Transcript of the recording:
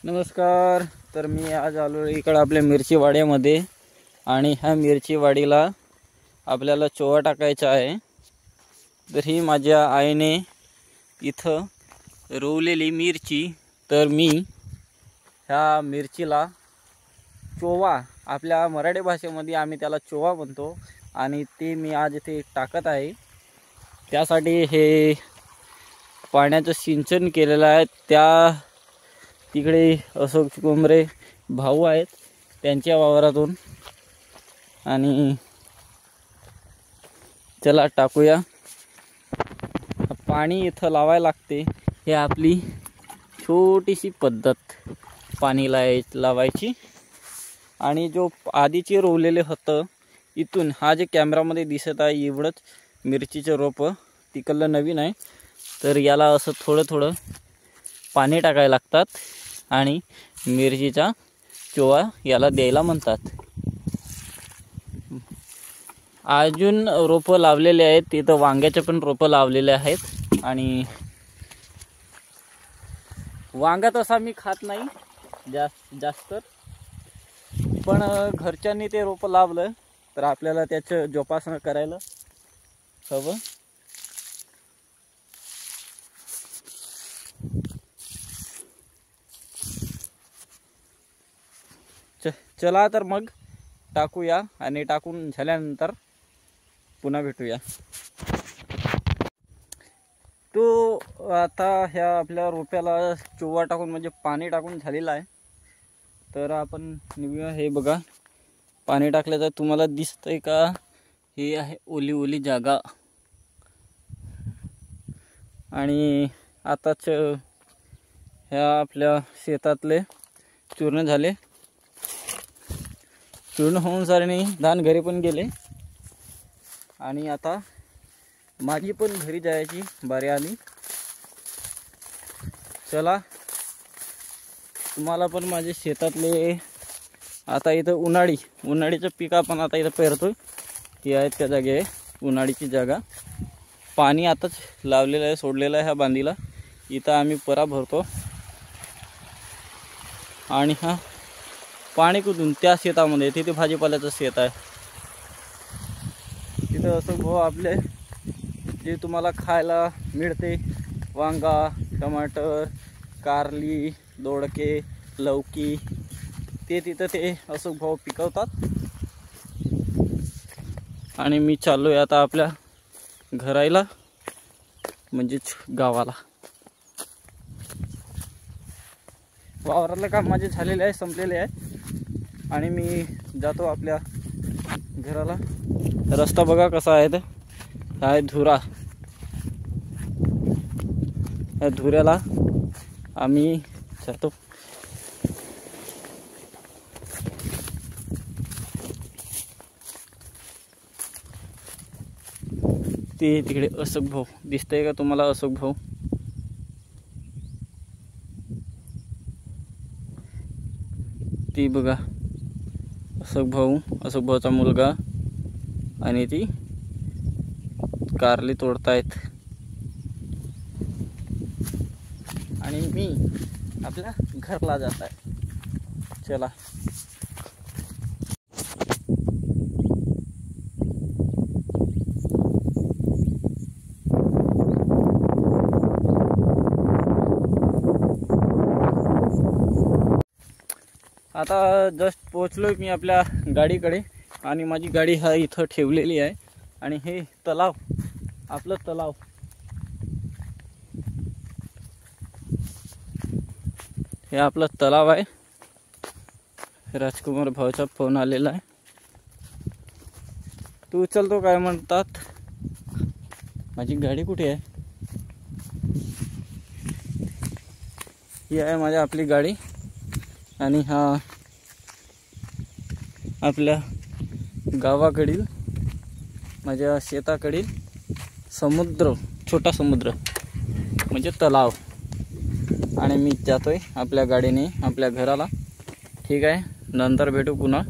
नमस्कार. तर मी आज आलो इकडे आपल्या मिरची वाड्यामध्ये आणि ह्या मिरची वाडीला आपल्याला चोवा टाकायचा आहे. तर ही माझ्या आईने इथं रोवलेली मिरची. तर मी ह्या मिरचीला चोवा, आपल्या मराठी भाषेमध्ये आम्ही त्याला चोवा म्हणतो, आणि ते मी आज इथे टाकत आहे. त्यासाठी हे पाण्याचं सिंचन केलेलं आहे. त्या तिकडे अशोक चिकोंबरे भाऊ आहेत त्यांच्या वावरातून, आणि चला टाकूया. पाणी इथं लावायला लागते. हे आपली छोटीशी पद्धत पाणी लावायची. आणि जो आधीचे रोवलेले होतं इथून, हा जे कॅमेरामध्ये दिसत आहे एवढंच मिरचीचं रोपं, तिकडलं नवीन आहे. तर याला असं थोडं थोडं पाणी टाकायला लागतात आणि मिरचीचा चोवा याला द्यायला म्हणतात. अजून रोपं लावलेले आहेत तिथं, वांग्याचे पण रोपं लावलेले आहेत. आणि वांगा तसा मी खात नाही जास्त, पण घरच्यांनी ते रोपं लावलं तर आपल्याला त्याचं जोपासना करायला हवं. चला तर मग टाकूया, आणि टाकून झाल्यानंतर पुन्हा भेटूया. तो आता ह्या आपल्या रोप्याला चोवा टाकून म्हणजे पाणी टाकून झालेला आहे. तर आपण निघूया. हे बघा, पाणी टाकल्याचं तुम्हाला दिसतंय का? हे आहे ओली ओली जागा. आणि आताच ह्या आपल्या शेतातले चूर्ण झाले. चूर्ण होऊन सारे धान घरी पण गेले, आणि आता माझी पण घरी जायची बारी आली. चला, तुम्हाला पण माझे शेतातले आता इथं उन्हाळीचं पीक आपण आता इथं पेरतोय. ही आहे त्या जागे उन्हाळीची जागा. पाणी आताच लावलेलं आहे, सोडलेलं आहे ह्या बांधीला. इथं आम्ही परा भरतो. आणि हा पाणी कुठून? त्या शेतामध्ये, तिथे भाजीपाल्याचं शेत आहे. तिथं असं भाऊ आपले जे तुम्हाला खायला मिळते, वांगा, टमाटर, कारली, दोडके, लौकी, ते तिथं ते असं भाऊ पिकवतात. आणि मी चाललोय आता आपल्या घरायला, म्हणजेच गावाला. वावरातलं काम माझे झालेले आहे, संपलेले आहे, आणि मी जातो आपल्या घराला. रस्ता बघा कसा आहे. हा आहे धुरा. या धुऱ्याला आम्ही जातो. ते तिकडे अशोक भाऊ दिसतंय का तुम्हाला? अशोक भाऊ, ती बघा अशोक भाऊचा मुलगा, आणि ती कारली तोडतायत. आणि मी आपल्या घरला जात आहे. चला. आता जस्ट पोचलोय मी आपल्या गाडीकडे, आणि माझी गाडी हा इथं ठेवलेली आहे. आणि हे तलाव, आपलं तलाव, हे आपलं तलाव आहे. राजकुमार भाऊचा फोन आलेला आहे. तू उचलतो काय म्हणतात? माझी गाडी कुठे आहे? ही आहे माझ्या आपली गाडी. आणि हा आपल्या गावाकडील, माझ्या शेताकडील समुद्र, छोटा समुद्र म्हणजे तलाव. आणि मी जातोय आपल्या गाडीने आपल्या घराला. ठीक आहे, नंतर भेटू पुन्हा.